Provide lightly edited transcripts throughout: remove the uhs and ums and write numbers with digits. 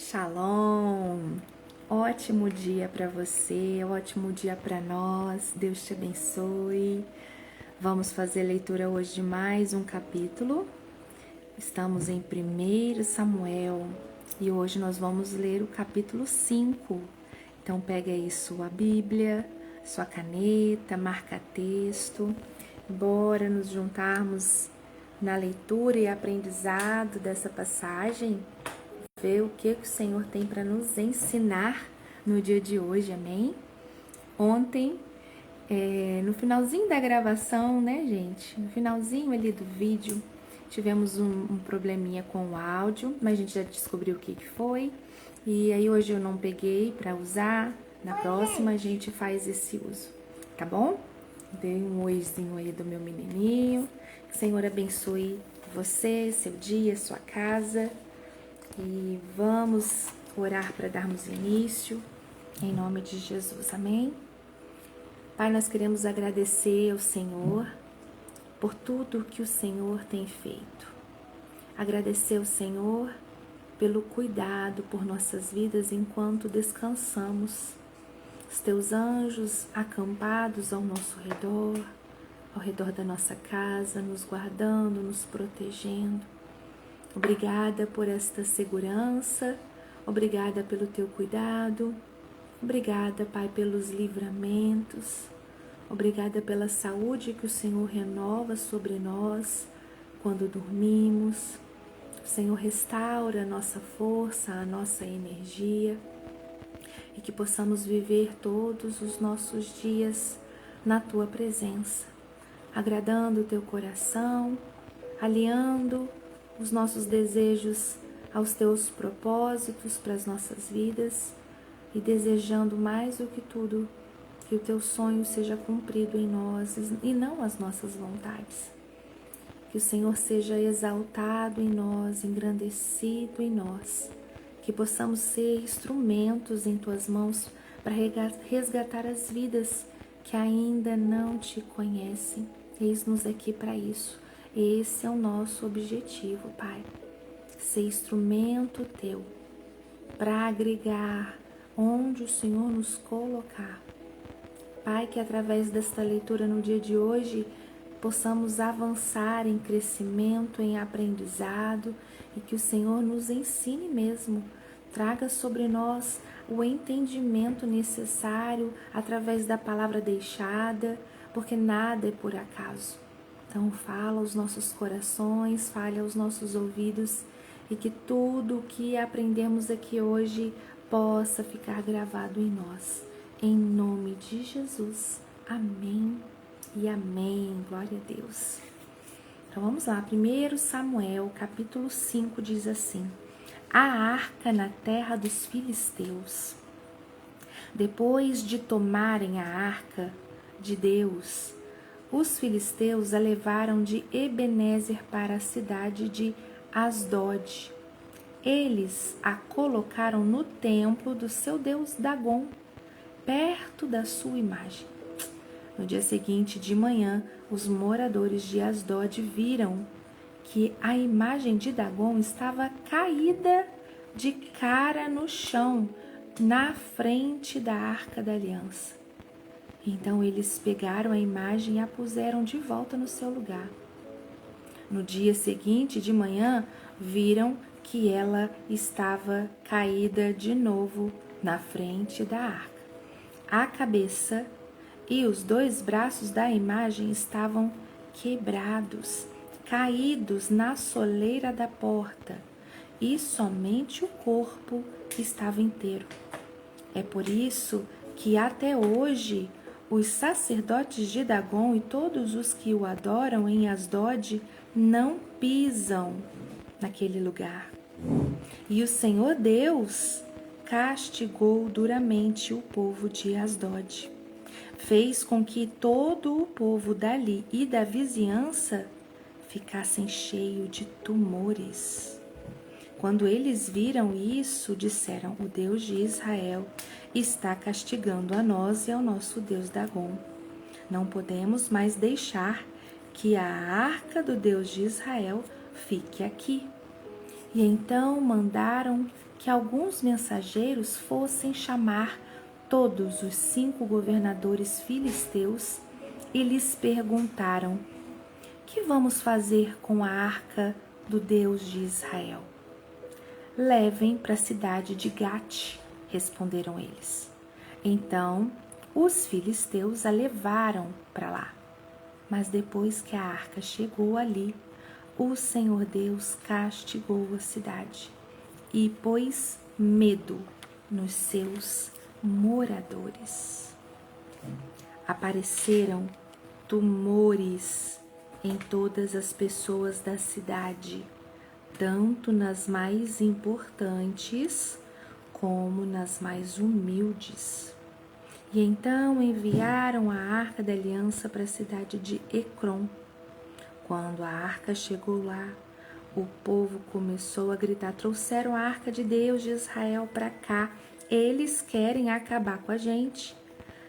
Shalom! Ótimo dia para você, ótimo dia para nós. Deus te abençoe. Vamos fazer leitura hoje de mais um capítulo. Estamos em 1 Samuel e hoje nós vamos ler o capítulo 5. Então pega aí sua Bíblia, sua caneta, marca texto. Bora nos juntarmos na leitura e aprendizado dessa passagem. Ver o que o Senhor tem para nos ensinar no dia de hoje, amém? Ontem, no finalzinho da gravação, né, gente? No finalzinho ali do vídeo, tivemos um probleminha com o áudio, mas a gente já descobriu o que foi. E aí hoje eu não peguei para usar, na próxima a gente faz esse uso, tá bom? Dei um oizinho aí do meu menininho. Que o Senhor abençoe você, seu dia, sua casa. E vamos orar para darmos início, em nome de Jesus, amém? Pai, nós queremos agradecer ao Senhor por tudo que o Senhor tem feito. Agradecer ao Senhor pelo cuidado por nossas vidas enquanto descansamos. Os teus anjos acampados ao nosso redor, ao redor da nossa casa, nos guardando, nos protegendo. Obrigada por esta segurança, obrigada pelo teu cuidado, obrigada, Pai, pelos livramentos, obrigada pela saúde que o Senhor renova sobre nós quando dormimos. O Senhor restaura a nossa força, a nossa energia e que possamos viver todos os nossos dias na tua presença, agradando o teu coração, alinhando os nossos desejos aos teus propósitos para as nossas vidas e desejando mais do que tudo que o teu sonho seja cumprido em nós e não as nossas vontades. Que o Senhor seja exaltado em nós, engrandecido em nós, que possamos ser instrumentos em tuas mãos para resgatar as vidas que ainda não te conhecem. Eis-nos aqui para isso. Esse é o nosso objetivo, Pai. Ser instrumento teu para agregar onde o Senhor nos colocar. Pai, que através desta leitura no dia de hoje possamos avançar em crescimento, em aprendizado e que o Senhor nos ensine mesmo. Traga sobre nós o entendimento necessário através da palavra deixada, porque nada é por acaso. Então fala aos nossos corações, fale aos nossos ouvidos e que tudo o que aprendemos aqui hoje possa ficar gravado em nós. Em nome de Jesus. Amém e amém. Glória a Deus. Então vamos lá. 1 Samuel, capítulo 5, diz assim: A arca na terra dos filisteus. Depois de tomarem a arca de Deus, os filisteus a levaram de Ebenezer para a cidade de Asdod. Eles a colocaram no templo do seu deus Dagom, perto da sua imagem. No dia seguinte de manhã, os moradores de Asdod viram que a imagem de Dagom estava caída de cara no chão, na frente da Arca da Aliança. Então eles pegaram a imagem e a puseram de volta no seu lugar. No dia seguinte de manhã, viram que ela estava caída de novo na frente da arca. A cabeça e os 2 braços da imagem estavam quebrados, caídos na soleira da porta, e somente o corpo estava inteiro. É por isso que até hoje os sacerdotes de Dagom e todos os que o adoram em Asdod não pisam naquele lugar. E o Senhor Deus castigou duramente o povo de Asdod. Fez com que todo o povo dali e da vizinhança ficassem cheio de tumores. Quando eles viram isso, disseram: o Deus de Israel está castigando a nós e ao nosso Deus Dagom. Não podemos mais deixar que a arca do Deus de Israel fique aqui. E então mandaram que alguns mensageiros fossem chamar todos os 5 governadores filisteus e lhes perguntaram: que vamos fazer com a arca do Deus de Israel? Levem para a cidade de Gate, responderam eles. Então os filisteus a levaram para lá. Mas depois que a arca chegou ali, o Senhor Deus castigou a cidade e pôs medo nos seus moradores. Apareceram tumores em todas as pessoas da cidade, tanto nas mais importantes como nas mais humildes. E então enviaram a arca da aliança para a cidade de Ecrom. Quando a arca chegou lá, o povo começou a gritar: trouxeram a arca de Deus de Israel para cá, eles querem acabar com a gente.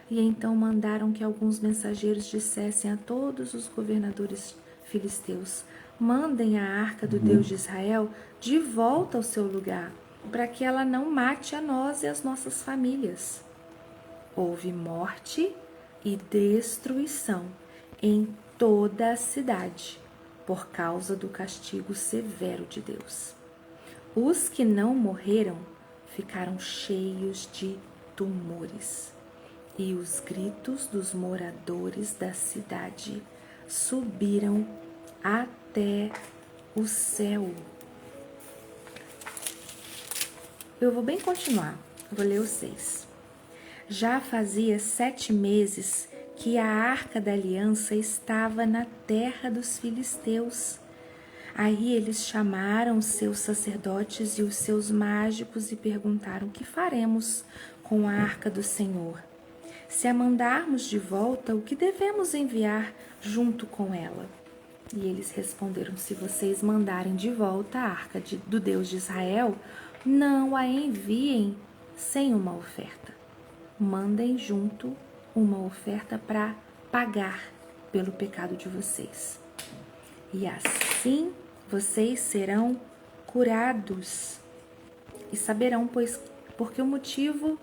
E então mandaram que alguns mensageiros dissessem a todos os governadores filisteus: mandem a arca do Deus de Israel de volta ao seu lugar, para que ela não mate a nós e as nossas famílias. Houve morte e destruição em toda a cidade, por causa do castigo severo de Deus. Os que não morreram ficaram cheios de tumores, e os gritos dos moradores da cidade subiram até o céu. Eu vou bem continuar, vou ler os 6. Já fazia 7 meses que a arca da aliança estava na terra dos filisteus. Aí eles chamaram seus sacerdotes e os seus mágicos e perguntaram: que faremos com a arca do Senhor? Se a mandarmos de volta, o que devemos enviar junto com ela? E eles responderam: se vocês mandarem de volta a arca do Deus de Israel, não a enviem sem uma oferta. Mandem junto uma oferta para pagar pelo pecado de vocês. E assim vocês serão curados e saberão por que motivo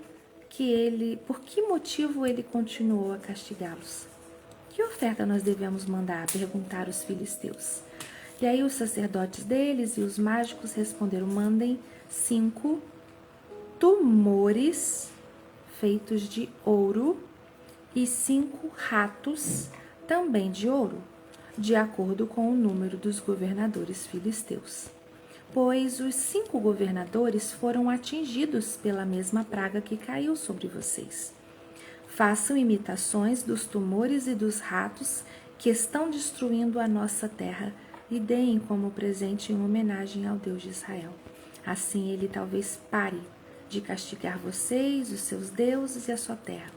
ele continuou a castigá-los. Que oferta nós devemos mandar? Perguntaram os filisteus. E aí os sacerdotes deles e os mágicos responderam: mandem 5 tumores feitos de ouro e 5 ratos também de ouro, de acordo com o número dos governadores filisteus. Pois os 5 governadores foram atingidos pela mesma praga que caiu sobre vocês. Façam imitações dos tumores e dos ratos que estão destruindo a nossa terra e deem como presente em homenagem ao Deus de Israel. Assim ele talvez pare de castigar vocês, os seus deuses e a sua terra.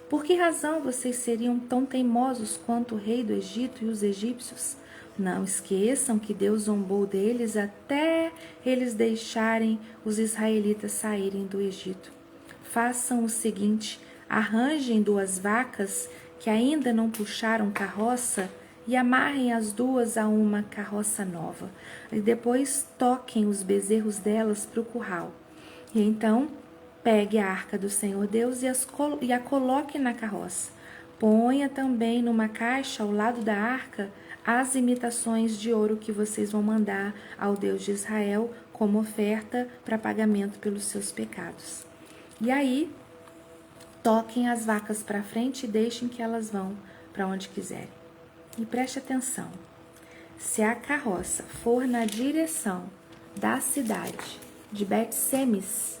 Por que razão vocês seriam tão teimosos quanto o rei do Egito e os egípcios? Não esqueçam que Deus zombou deles até eles deixarem os israelitas saírem do Egito. Façam o seguinte: arranjem 2 vacas que ainda não puxaram carroça e amarrem as 2 a uma carroça nova. E depois toquem os bezerros delas para o curral. E então pegue a arca do Senhor Deus e a coloque na carroça. Ponha também numa caixa ao lado da arca as imitações de ouro que vocês vão mandar ao Deus de Israel como oferta para pagamento pelos seus pecados. E aí, toquem as vacas para frente e deixem que elas vão para onde quiserem. E preste atenção: se a carroça for na direção da cidade de Bet-Semes,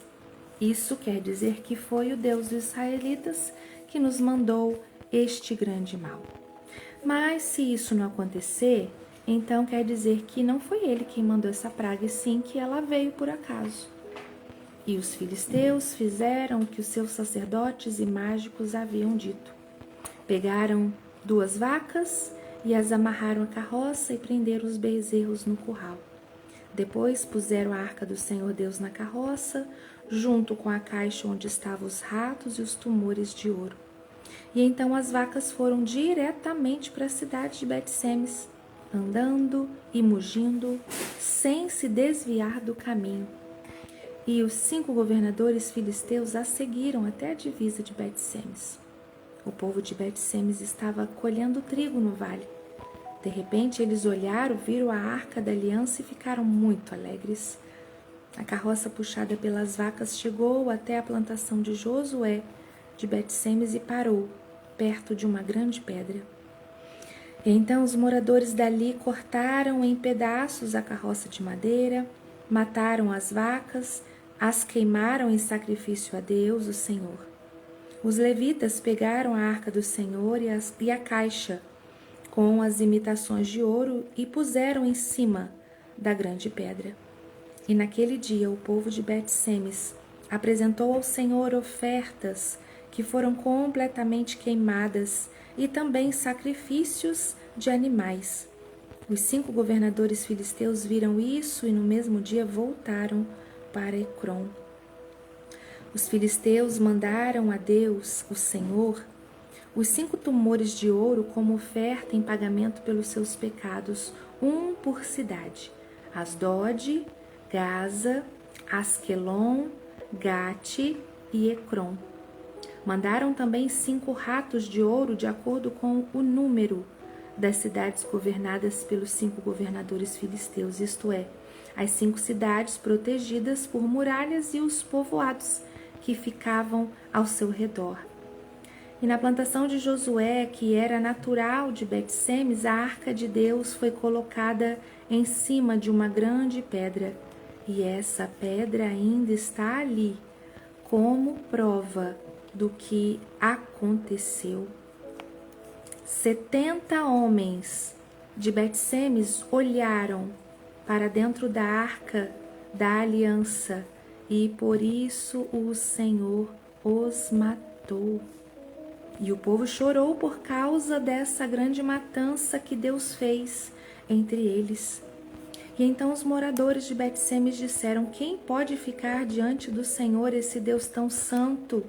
isso quer dizer que foi o Deus dos israelitas que nos mandou este grande mal. Mas se isso não acontecer, então quer dizer que não foi ele quem mandou essa praga, e sim que ela veio por acaso. E os filisteus fizeram o que os seus sacerdotes e mágicos haviam dito. Pegaram 2 vacas e as amarraram à carroça e prenderam os bezerros no curral. Depois puseram a arca do Senhor Deus na carroça, junto com a caixa onde estavam os ratos e os tumores de ouro. E então as vacas foram diretamente para a cidade de Bet-Semes. andando e mugindo, sem se desviar do caminho. E os 5 governadores filisteus a seguiram até a divisa de Bet-Semes. O povo de Bet-Semes estava colhendo trigo no vale. De repente, eles olharam, viram a arca da aliança e ficaram muito alegres. A carroça puxada pelas vacas chegou até a plantação de Josué de Bet-Semes e parou, perto de uma grande pedra. E então os moradores dali cortaram em pedaços a carroça de madeira, mataram as vacas, as queimaram em sacrifício a Deus, o Senhor. Os levitas pegaram a arca do Senhor e a caixa com as imitações de ouro e puseram em cima da grande pedra. E naquele dia o povo de Bet-Semes apresentou ao Senhor ofertas que foram completamente queimadas e também sacrifícios de animais. Os 5 governadores filisteus viram isso e no mesmo dia voltaram para Ecrom. Os filisteus mandaram a Deus, o Senhor, os 5 tumores de ouro como oferta em pagamento pelos seus pecados, um por cidade: Asdod, Gaza, Asquelon, Gate e Ecrom. Mandaram também 5 ratos de ouro de acordo com o número das cidades governadas pelos 5 governadores filisteus, isto é, as 5 cidades protegidas por muralhas e os povoados que ficavam ao seu redor. E na plantação de Josué, que era natural de Bet-Semes, a arca de Deus foi colocada em cima de uma grande pedra. E essa pedra ainda está ali, como prova do que aconteceu. 70 homens de Bet-Semes olharam para dentro da arca da aliança e por isso o Senhor os matou. E o povo chorou por causa dessa grande matança que Deus fez entre eles. E então os moradores de Bet-Semes disseram: quem pode ficar diante do Senhor, esse Deus tão santo?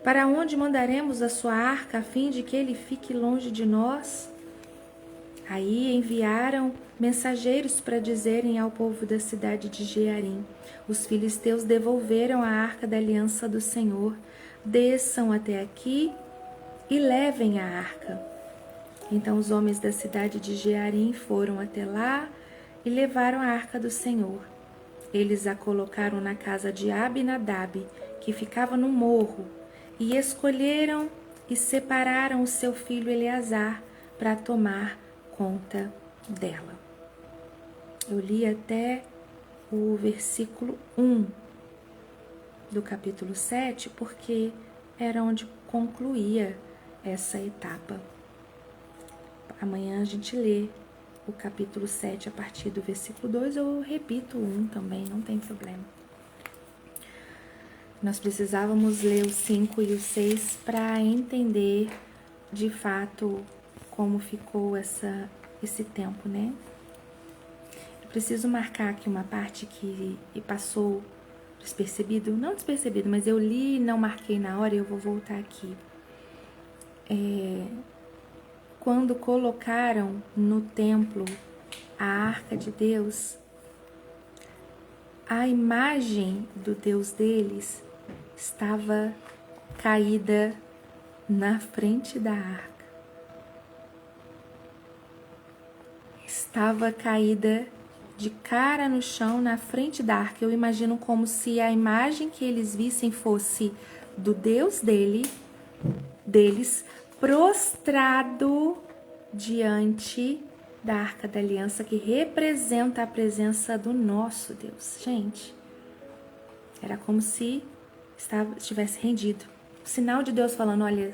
Para onde mandaremos a sua arca a fim de que ele fique longe de nós? Aí enviaram mensageiros para dizerem ao povo da cidade de Jearim: os filisteus devolveram a arca da aliança do Senhor. Desçam até aqui e levem a arca. Então os homens da cidade de Jearim foram até lá e levaram a arca do Senhor. Eles a colocaram na casa de Abinadab, que ficava no morro, e escolheram e separaram o seu filho Eleazar para tomar conta dela. Eu li até o versículo 1 do capítulo 7, porque era onde concluía essa etapa. Amanhã a gente lê o capítulo 7 a partir do versículo 2, eu repito o 1 também, não tem problema. Nós precisávamos ler o 5 e o 6 para entender de fato como ficou esse tempo, né? Eu preciso marcar aqui uma parte que passou despercebido, não despercebido, mas eu li e não marquei na hora e eu vou voltar aqui. Quando colocaram no templo a arca de Deus, a imagem do Deus deles estava caída na frente da arca. Estava caída de cara no chão na frente da arca. Eu imagino como se a imagem que eles vissem fosse do Deus deles prostrado diante da Arca da Aliança, que representa a presença do nosso Deus. Gente, era como se estivesse rendido. O sinal de Deus falando: olha,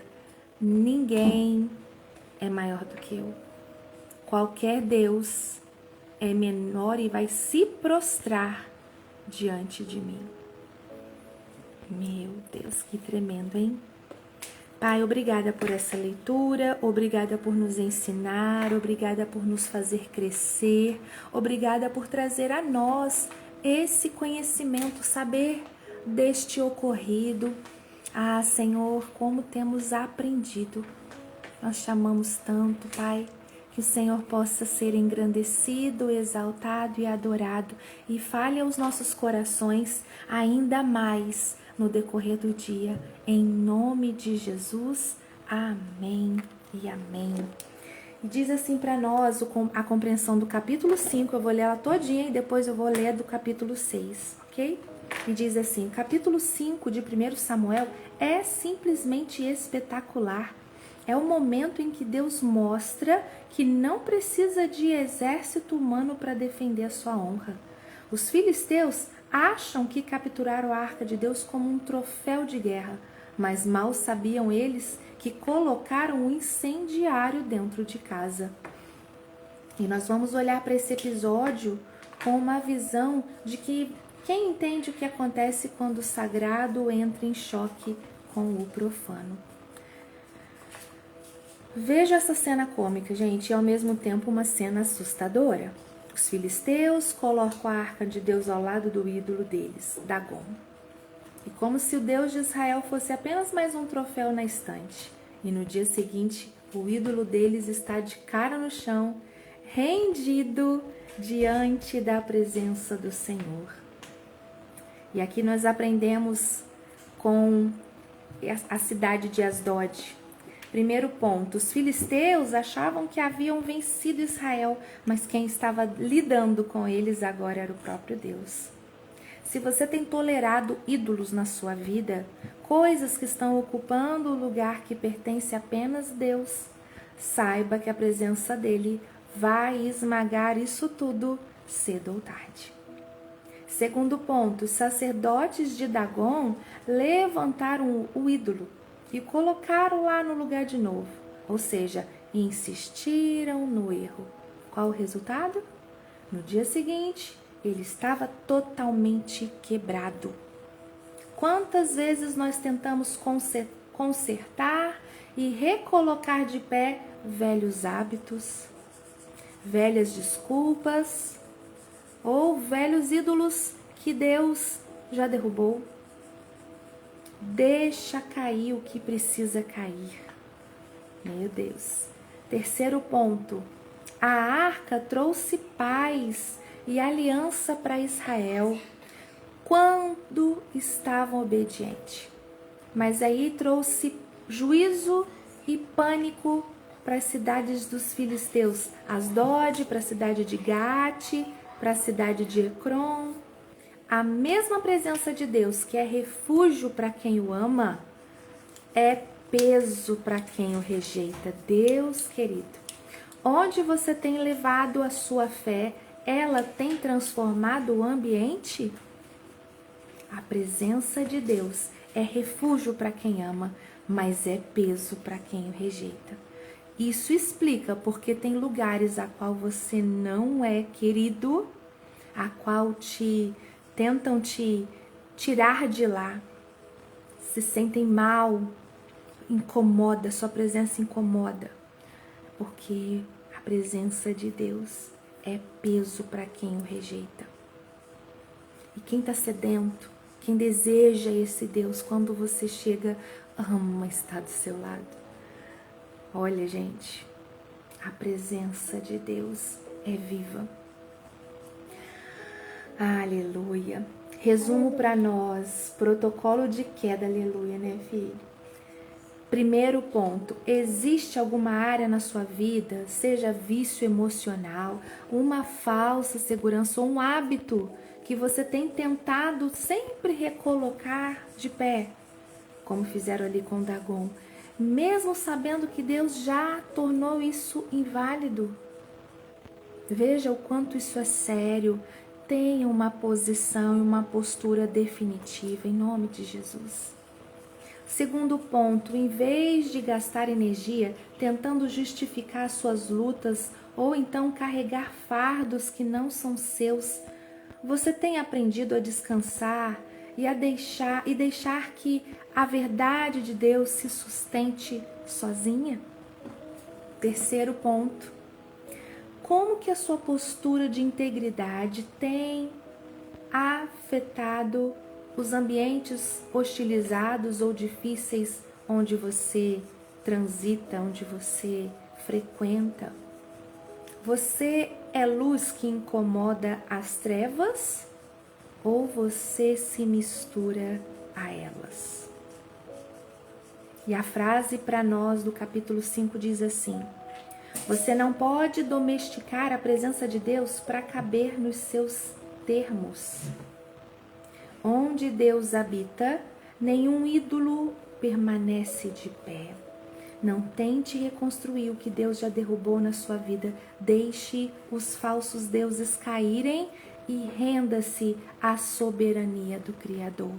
ninguém é maior do que eu. Qualquer Deus é menor e vai se prostrar diante de mim. Meu Deus, que tremendo, hein? Pai, obrigada por essa leitura, obrigada por nos ensinar, obrigada por nos fazer crescer, obrigada por trazer a nós esse conhecimento, saber deste ocorrido. Ah, Senhor, como temos aprendido. Nós te amamos tanto, Pai. Que o Senhor possa ser engrandecido, exaltado e adorado e fale aos nossos corações ainda mais no decorrer do dia. Em nome de Jesus, amém e amém. E diz assim para nós a compreensão do capítulo 5, eu vou ler ela todinha e depois eu vou ler do capítulo 6, ok? E diz assim, capítulo 5 de 1 Samuel é simplesmente espetacular. É o momento em que Deus mostra que não precisa de exército humano para defender a sua honra. Os filisteus acham que capturaram a arca de Deus como um troféu de guerra, mas mal sabiam eles que colocaram um incendiário dentro de casa. E nós vamos olhar para esse episódio com uma visão de que quem entende o que acontece quando o sagrado entra em choque com o profano. Veja essa cena cômica, gente, e ao mesmo tempo uma cena assustadora. Os filisteus colocam a arca de Deus ao lado do ídolo deles, Dagom. E como se o Deus de Israel fosse apenas mais um troféu na estante. E no dia seguinte, o ídolo deles está de cara no chão, rendido diante da presença do Senhor. E aqui nós aprendemos com a cidade de Asdod. Primeiro ponto, os filisteus achavam que haviam vencido Israel, mas quem estava lidando com eles agora era o próprio Deus. Se você tem tolerado ídolos na sua vida, coisas que estão ocupando o lugar que pertence apenas a Deus, saiba que a presença dele vai esmagar isso tudo cedo ou tarde. Segundo ponto, os sacerdotes de Dagom levantaram o ídolo e colocaram lá no lugar de novo, ou seja, insistiram no erro. Qual o resultado? No dia seguinte, ele estava totalmente quebrado. Quantas vezes nós tentamos consertar e recolocar de pé velhos hábitos, velhas desculpas ou velhos ídolos que Deus já derrubou? Deixa cair o que precisa cair. Meu Deus. Terceiro ponto. A arca trouxe paz e aliança para Israel quando estavam obedientes. Mas aí trouxe juízo e pânico para as cidades dos filisteus. Asdod, para a cidade de Gate, para a cidade de Ecrom. A mesma presença de Deus, que é refúgio para quem o ama, é peso para quem o rejeita. Deus querido, onde você tem levado a sua fé, ela tem transformado o ambiente? A presença de Deus é refúgio para quem ama, mas é peso para quem o rejeita. Isso explica porque tem lugares a qual você não é querido, a qual tentam te tirar de lá, se sentem mal, incomoda, sua presença incomoda, porque a presença de Deus é peso para quem o rejeita. E quem está sedento, quem deseja esse Deus, quando você chega, ama estar do seu lado. Olha, gente, a presença de Deus é viva. Aleluia. Resumo para nós, protocolo de queda, aleluia, né, filho? Primeiro ponto, existe alguma área na sua vida, seja vício emocional, uma falsa segurança ou um hábito que você tem tentado sempre recolocar de pé, como fizeram ali com Dagom, mesmo sabendo que Deus já tornou isso inválido? Veja o quanto isso é sério. Tenha uma posição e uma postura definitiva, em nome de Jesus. Segundo ponto, em vez de gastar energia tentando justificar suas lutas ou então carregar fardos que não são seus, você tem aprendido a descansar e deixar que a verdade de Deus se sustente sozinha? Terceiro ponto, como que a sua postura de integridade tem afetado os ambientes hostilizados ou difíceis onde você transita, onde você frequenta? Você é luz que incomoda as trevas ou você se mistura a elas? E a frase para nós do capítulo 5 diz assim: você não pode domesticar a presença de Deus para caber nos seus termos. Onde Deus habita, nenhum ídolo permanece de pé. Não tente reconstruir o que Deus já derrubou na sua vida. Deixe os falsos deuses caírem e renda-se à soberania do Criador.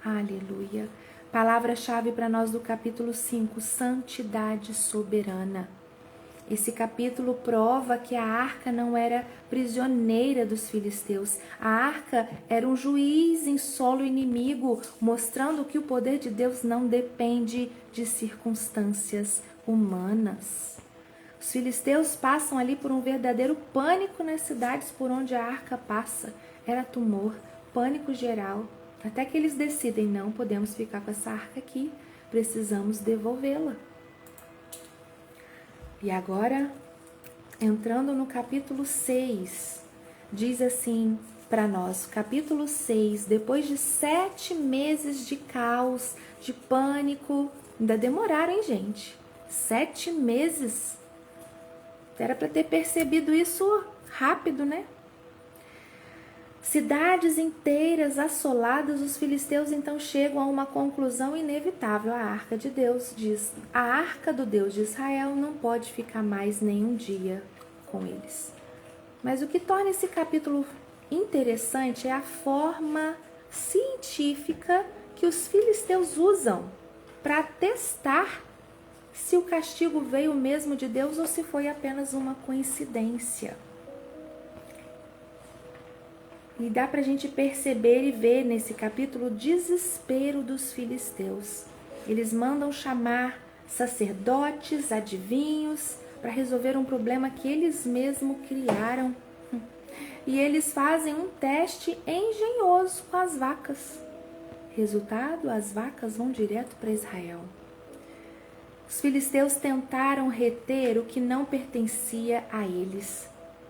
Aleluia. Palavra-chave para nós do capítulo 5, santidade soberana. Esse capítulo prova que a arca não era prisioneira dos filisteus. A arca era um juiz em solo inimigo, mostrando que o poder de Deus não depende de circunstâncias humanas. Os filisteus passam ali por um verdadeiro pânico nas cidades por onde a arca passa. Era tumor, pânico geral. Até que eles decidem, não podemos ficar com essa arca aqui, precisamos devolvê-la. E agora, entrando no capítulo 6, diz assim para nós, capítulo 6, depois de 7 meses de caos, de pânico, ainda demoraram, hein, gente? 7 meses. Era para ter percebido isso rápido, né? Cidades inteiras assoladas, os filisteus então chegam a uma conclusão inevitável. A arca de Deus diz, a arca do Deus de Israel não pode ficar mais nenhum dia com eles. Mas o que torna esse capítulo interessante é a forma científica que os filisteus usam para testar se o castigo veio mesmo de Deus ou se foi apenas uma coincidência. E dá para a gente perceber e ver nesse capítulo o desespero dos filisteus. Eles mandam chamar sacerdotes, adivinhos, para resolver um problema que eles mesmos criaram. E eles fazem um teste engenhoso com as vacas. Resultado, as vacas vão direto para Israel. Os filisteus tentaram reter o que não pertencia a eles.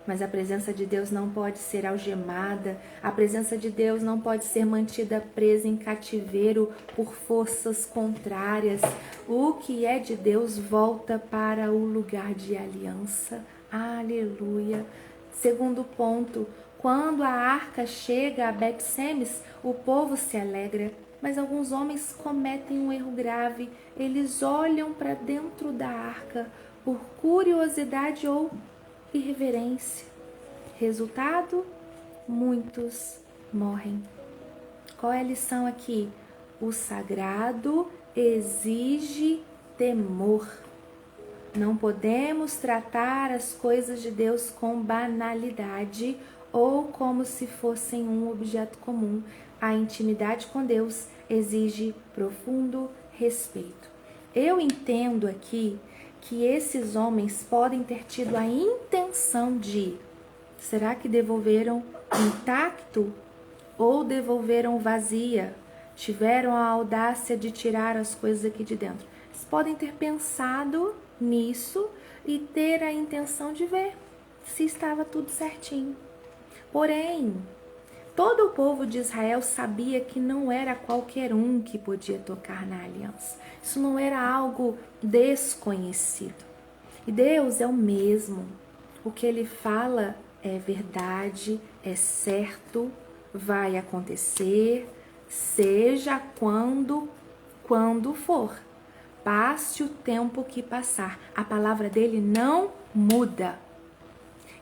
Mas a presença de Deus não pode ser algemada, a presença de Deus não pode ser mantida presa em cativeiro por forças contrárias. O que é de Deus volta para o lugar de aliança. Aleluia. Segundo ponto, quando a arca chega a Bet-Semes, o povo se alegra, mas alguns homens cometem um erro grave. Eles olham para dentro da arca por curiosidade ou irreverência. Resultado? Muitos morrem. Qual é a lição aqui? O sagrado exige temor. Não podemos tratar as coisas de Deus com banalidade ou como se fossem um objeto comum. A intimidade com Deus exige profundo respeito. Eu entendo aqui que esses homens podem ter tido a intenção de, será que devolveram intacto ou devolveram vazia? Tiveram a audácia de tirar as coisas aqui de dentro. Eles podem ter pensado nisso e ter a intenção de ver se estava tudo certinho. Porém, todo o povo de Israel sabia que não era qualquer um que podia tocar na aliança. Isso não era algo desconhecido. E Deus é o mesmo. O que Ele fala é verdade, é certo, vai acontecer, seja quando for. Passe o tempo que passar. A palavra dele não muda.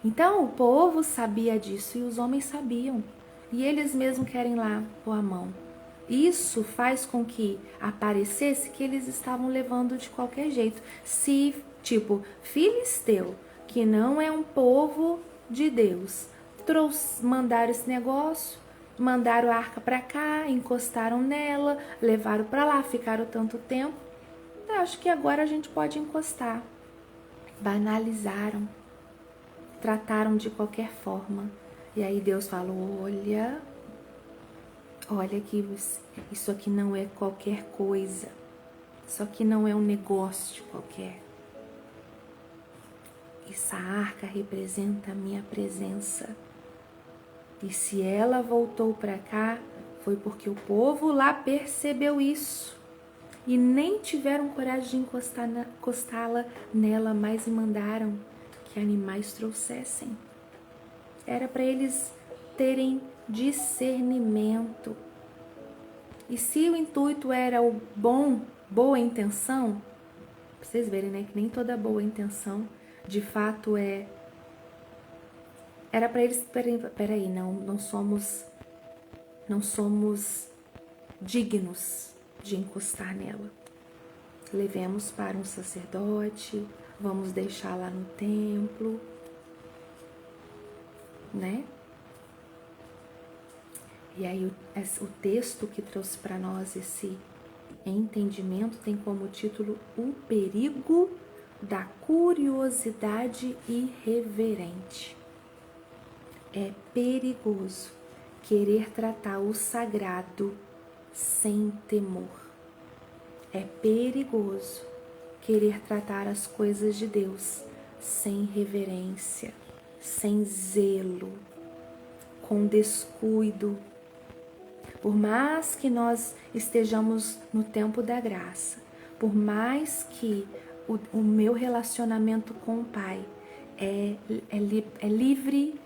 Então o povo sabia disso e os homens sabiam. E eles mesmos querem lá pôr a mão. Isso faz com que aparecesse que eles estavam levando de qualquer jeito. Se, filisteu, que não é um povo de Deus, mandaram esse negócio, mandaram a arca para cá, encostaram nela, levaram para lá, ficaram tanto tempo. Acho que agora a gente pode encostar. Banalizaram, trataram de qualquer forma. E aí Deus falou, olha que isso aqui não é qualquer coisa. Isso aqui não é um negócio qualquer. Essa arca representa a minha presença. E se ela voltou para cá, foi porque o povo lá percebeu isso. E nem tiveram coragem de encostá-la nela, mas mandaram que animais trouxessem. Era para eles terem discernimento. E se o intuito era o boa intenção, pra vocês verem, né, que nem toda boa intenção, de fato era para eles, peraí, não somos dignos de encostar nela. Levemos para um sacerdote, vamos deixar lá no templo, né? E aí o texto que trouxe para nós esse entendimento tem como título O Perigo da Curiosidade Irreverente. É perigoso querer tratar o sagrado sem temor. É perigoso querer tratar as coisas de Deus sem reverência, sem zelo, com descuido. Por mais que nós estejamos no tempo da graça, por mais que o meu relacionamento com o Pai é livre,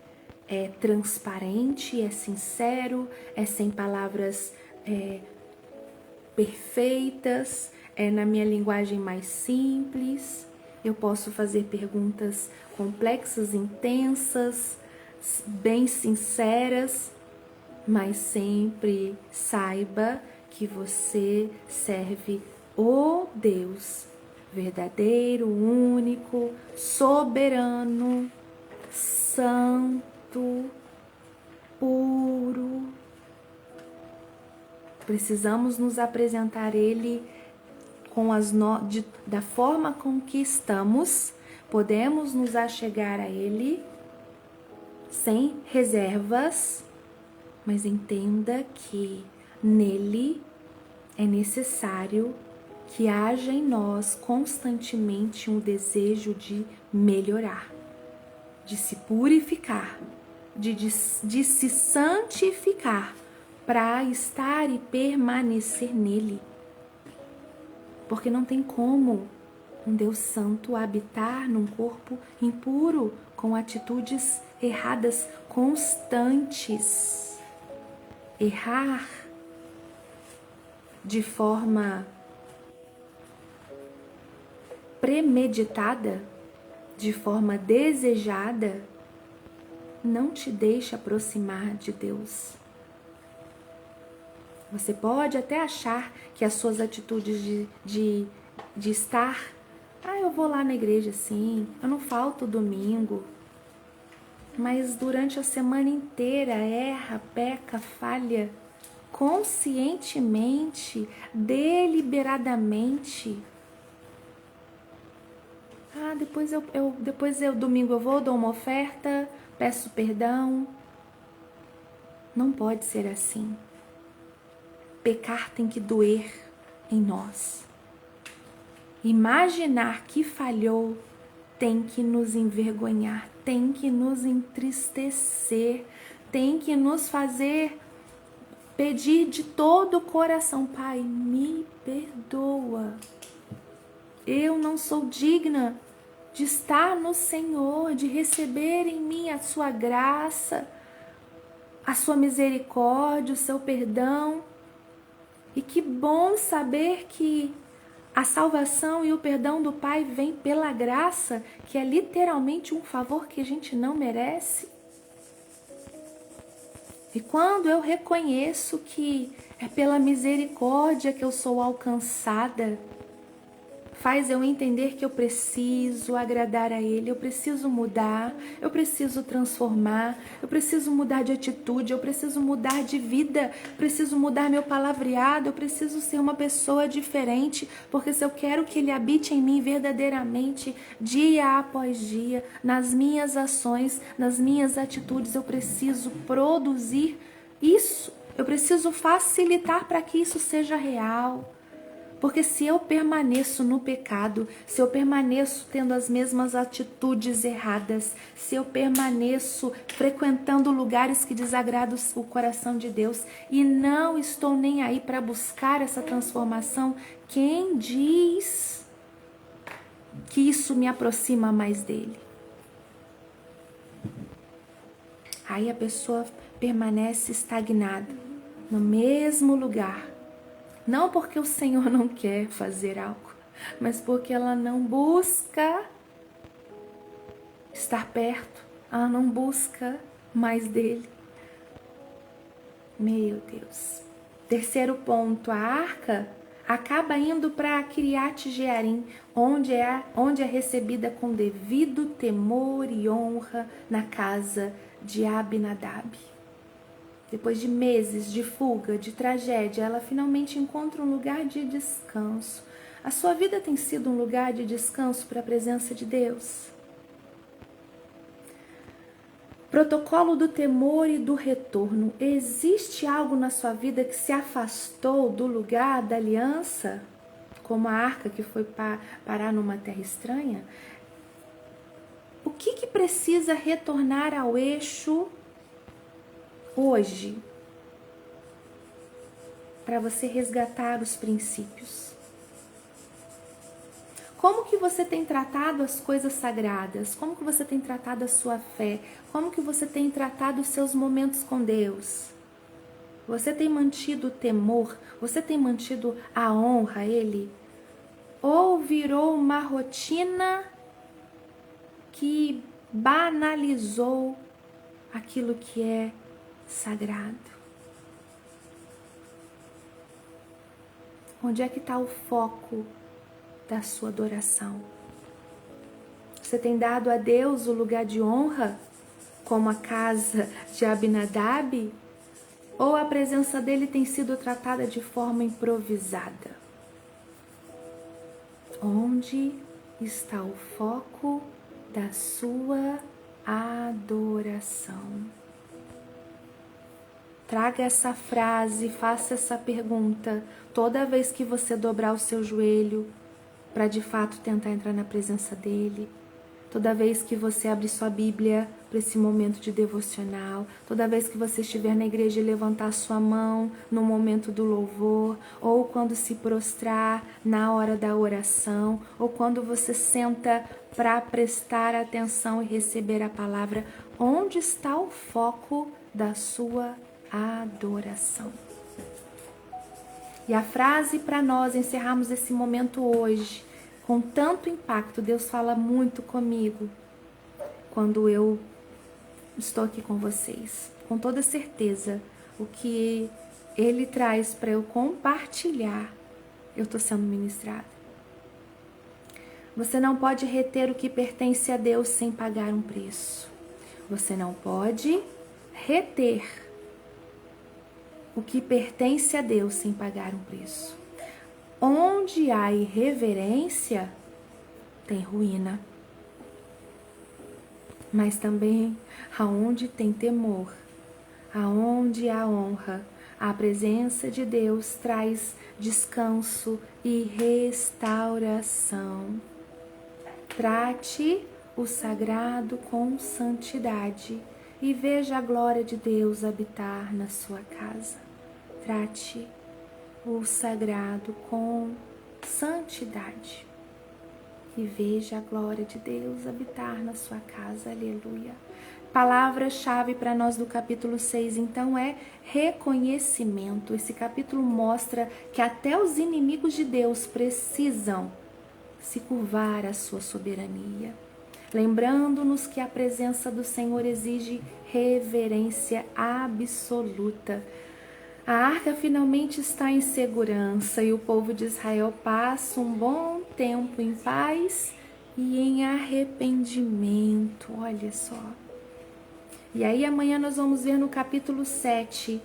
é transparente, é sincero, é sem palavras perfeitas, é na minha linguagem mais simples, eu posso fazer perguntas complexas, intensas, bem sinceras, mas sempre saiba que você serve o Deus verdadeiro, único, soberano, santo, puro. Precisamos nos apresentar Ele com da forma com que estamos. Podemos nos achegar a Ele sem reservas, mas entenda que nele é necessário que haja em nós constantemente um desejo de melhorar, de se purificar, de se santificar para estar e permanecer nele. Porque não tem como um Deus santo habitar num corpo impuro com atitudes erradas constantes. Errar de forma premeditada, de forma desejada, não te deixa aproximar de Deus. Você pode até achar que as suas atitudes de estar, eu vou lá na igreja sim, eu não falto domingo, mas durante a semana inteira erra, peca, falha, conscientemente, deliberadamente. Depois domingo eu vou, dou uma oferta, peço perdão. Não pode ser assim. Pecar tem que doer em nós. Imaginar que falhou tem que nos envergonhar, tem que nos entristecer, tem que nos fazer pedir de todo o coração: Pai, me perdoa. Eu não sou digna de estar no Senhor, de receber em mim a sua graça, a sua misericórdia, o seu perdão. E que bom saber que a salvação e o perdão do Pai vem pela graça, que é literalmente um favor que a gente não merece. E quando eu reconheço que é pela misericórdia que eu sou alcançada, faz eu entender que eu preciso agradar a Ele, eu preciso mudar, eu preciso transformar, eu preciso mudar de atitude, eu preciso mudar de vida, preciso mudar meu palavreado, eu preciso ser uma pessoa diferente, porque se eu quero que Ele habite em mim verdadeiramente, dia após dia, nas minhas ações, nas minhas atitudes, eu preciso produzir isso, eu preciso facilitar para que isso seja real. Porque se eu permaneço no pecado, se eu permaneço tendo as mesmas atitudes erradas, se eu permaneço frequentando lugares que desagradam o coração de Deus e não estou nem aí para buscar essa transformação, quem diz que isso me aproxima mais dele? Aí a pessoa permanece estagnada no mesmo lugar. Não porque o Senhor não quer fazer algo, mas porque ela não busca estar perto, ela não busca mais dele. Meu Deus. Terceiro ponto, a arca acaba indo para Kiriat Jearim, onde é recebida com devido temor e honra na casa de Abinadab. Depois de meses de fuga, de tragédia, ela finalmente encontra um lugar de descanso. A sua vida tem sido um lugar de descanso para a presença de Deus? Protocolo do temor e do retorno. Existe algo na sua vida que se afastou do lugar da aliança? Como a arca que foi parar numa terra estranha? O que precisa retornar ao eixo hoje, para você resgatar os princípios? Como que você tem tratado as coisas sagradas? Como que você tem tratado a sua fé? Como que você tem tratado os seus momentos com Deus? Você tem mantido o temor? Você tem mantido a honra a Ele? Ou virou uma rotina que banalizou aquilo que é sagrado? Onde é que está o foco da sua adoração? Você tem dado a Deus o lugar de honra, como a casa de Abinadab? Ou a presença dele tem sido tratada de forma improvisada? Onde está o foco da sua adoração? Traga essa frase, faça essa pergunta toda vez que você dobrar o seu joelho para de fato tentar entrar na presença dele. Toda vez que você abrir sua Bíblia para esse momento de devocional, toda vez que você estiver na igreja e levantar sua mão no momento do louvor, ou quando se prostrar na hora da oração, ou quando você senta para prestar atenção e receber a palavra, onde está o foco da sua adoração? E a frase para nós encerrarmos esse momento hoje, com tanto impacto, Deus fala muito comigo quando eu estou aqui com vocês. Com toda certeza, o que Ele traz para eu compartilhar, eu estou sendo ministrada. Você não pode reter o que pertence a Deus sem pagar um preço. Você não pode reter o que pertence a Deus sem pagar um preço. Onde há irreverência, tem ruína. Mas também aonde tem temor, aonde há honra, a presença de Deus traz descanso e restauração. Trate o sagrado com santidade e veja a glória de Deus habitar na sua casa. Trate o sagrado com santidade e veja a glória de Deus habitar na sua casa. Aleluia. Palavra-chave para nós do capítulo 6, então, é reconhecimento. Esse capítulo mostra que até os inimigos de Deus precisam se curvar à sua soberania, lembrando-nos que a presença do Senhor exige reverência absoluta. A arca finalmente está em segurança e o povo de Israel passa um bom tempo em paz e em arrependimento. Olha só. E aí amanhã nós vamos ver no capítulo 7,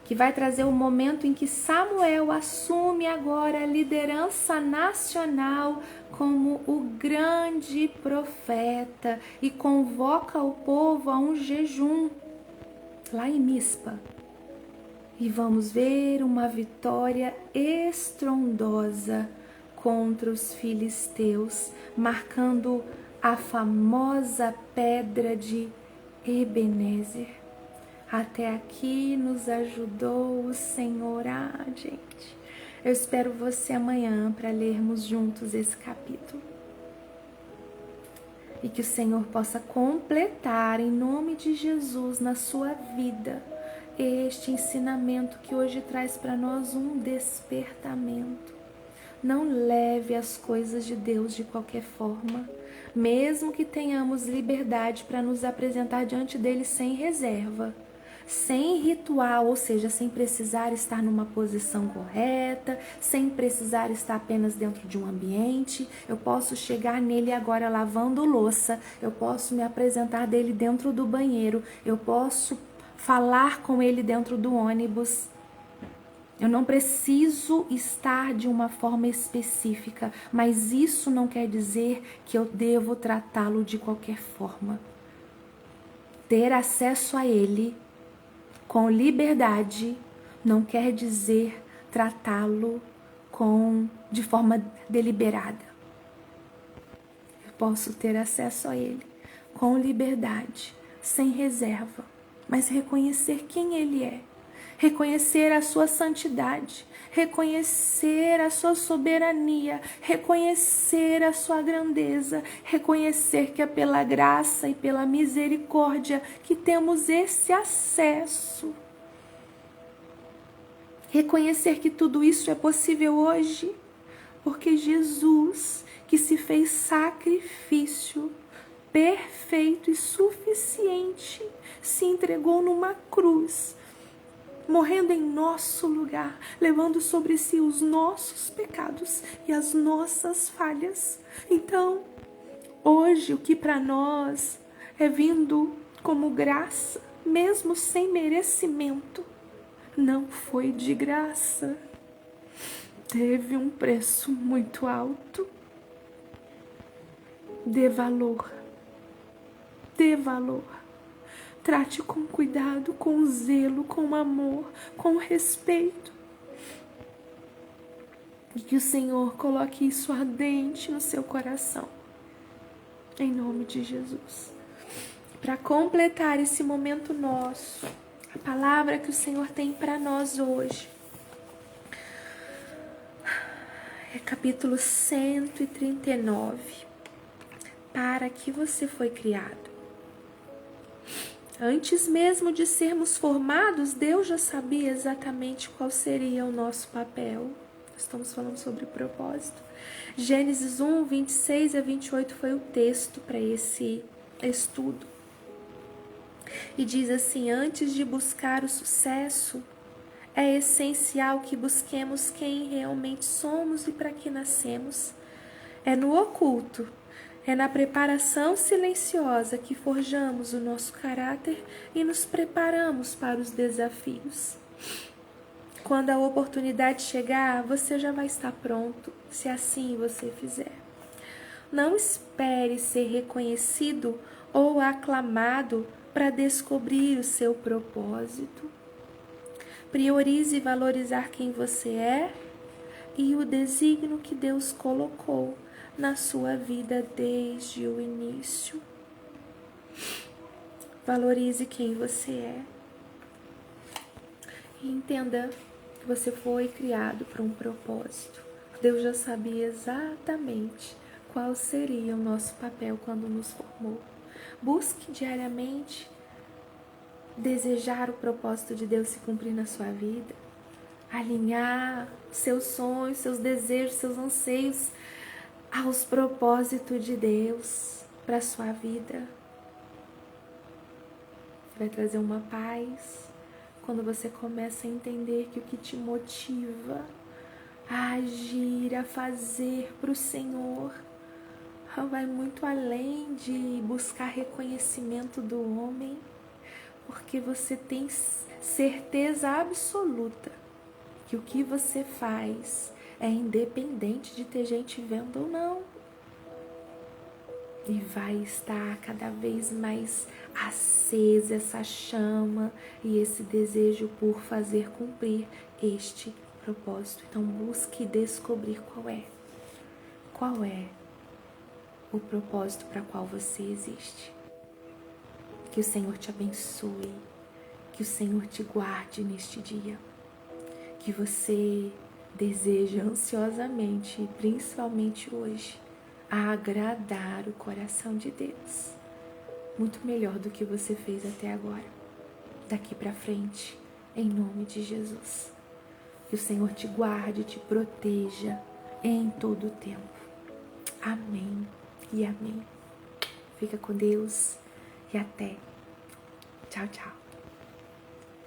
que vai trazer o momento em que Samuel assume agora a liderança nacional como o grande profeta e convoca o povo a um jejum lá em Mispa. E vamos ver uma vitória estrondosa contra os filisteus, marcando a famosa pedra de Ebenezer. Até aqui nos ajudou o Senhor. Gente, eu espero você amanhã para lermos juntos esse capítulo. E que o Senhor possa completar em nome de Jesus na sua vida este ensinamento que hoje traz para nós um despertamento. Não leve as coisas de Deus de qualquer forma, mesmo que tenhamos liberdade para nos apresentar diante dele sem reserva, sem ritual, ou seja, sem precisar estar numa posição correta, sem precisar estar apenas dentro de um ambiente. Eu posso chegar nele agora lavando louça, eu posso me apresentar dele dentro do banheiro, eu posso falar com ele dentro do ônibus. Eu não preciso estar de uma forma específica, mas isso não quer dizer que eu devo tratá-lo de qualquer forma. Ter acesso a ele com liberdade não quer dizer tratá-lo de forma deliberada. Eu posso ter acesso a ele com liberdade, sem reserva, mas reconhecer quem ele é. Reconhecer a sua santidade, reconhecer a sua soberania, reconhecer a sua grandeza, reconhecer que é pela graça e pela misericórdia que temos esse acesso. Reconhecer que tudo isso é possível hoje, porque Jesus, que se fez sacrifício perfeito e suficiente, se entregou numa cruz, morrendo em nosso lugar, levando sobre si os nossos pecados e as nossas falhas. Então, hoje, o que para nós é vindo como graça, mesmo sem merecimento, não foi de graça. Teve um preço muito alto. Dê valor. Dê valor. Trate com cuidado, com zelo, com amor, com respeito. E que o Senhor coloque isso ardente no seu coração. Em nome de Jesus. Para completar esse momento nosso, a palavra que o Senhor tem para nós hoje é capítulo 139. Para que você foi criado. Antes mesmo de sermos formados, Deus já sabia exatamente qual seria o nosso papel. Estamos falando sobre propósito. Gênesis 1, 26 a 28 foi o texto para esse estudo. E diz assim: antes de buscar o sucesso, é essencial que busquemos quem realmente somos e para que nascemos. É no oculto. É na preparação silenciosa que forjamos o nosso caráter e nos preparamos para os desafios. Quando a oportunidade chegar, você já vai estar pronto, se assim você fizer. Não espere ser reconhecido ou aclamado para descobrir o seu propósito. Priorize valorizar quem você é e o desígnio que Deus colocou na sua vida desde o início. Valorize quem você é. E entenda que você foi criado para um propósito. Deus já sabia exatamente qual seria o nosso papel quando nos formou. Busque diariamente desejar o propósito de Deus se cumprir na sua vida. Alinhar seus sonhos, seus desejos, seus anseios aos propósitos de Deus para a sua vida. Vai trazer uma paz quando você começa a entender que o que te motiva a agir, a fazer para o Senhor vai muito além de buscar reconhecimento do homem, porque você tem certeza absoluta que o que você faz é independente de ter gente vendo ou não. E vai estar cada vez mais acesa essa chama e esse desejo por fazer cumprir este propósito. Então busque descobrir qual é. Qual é o propósito para qual você existe. Que o Senhor te abençoe. Que o Senhor te guarde neste dia. Que você deseja ansiosamente, e principalmente hoje, a agradar o coração de Deus. Muito melhor do que você fez até agora. Daqui para frente, em nome de Jesus. Que o Senhor te guarde, te proteja em todo o tempo. Amém e amém. Fica com Deus e até. Tchau, tchau.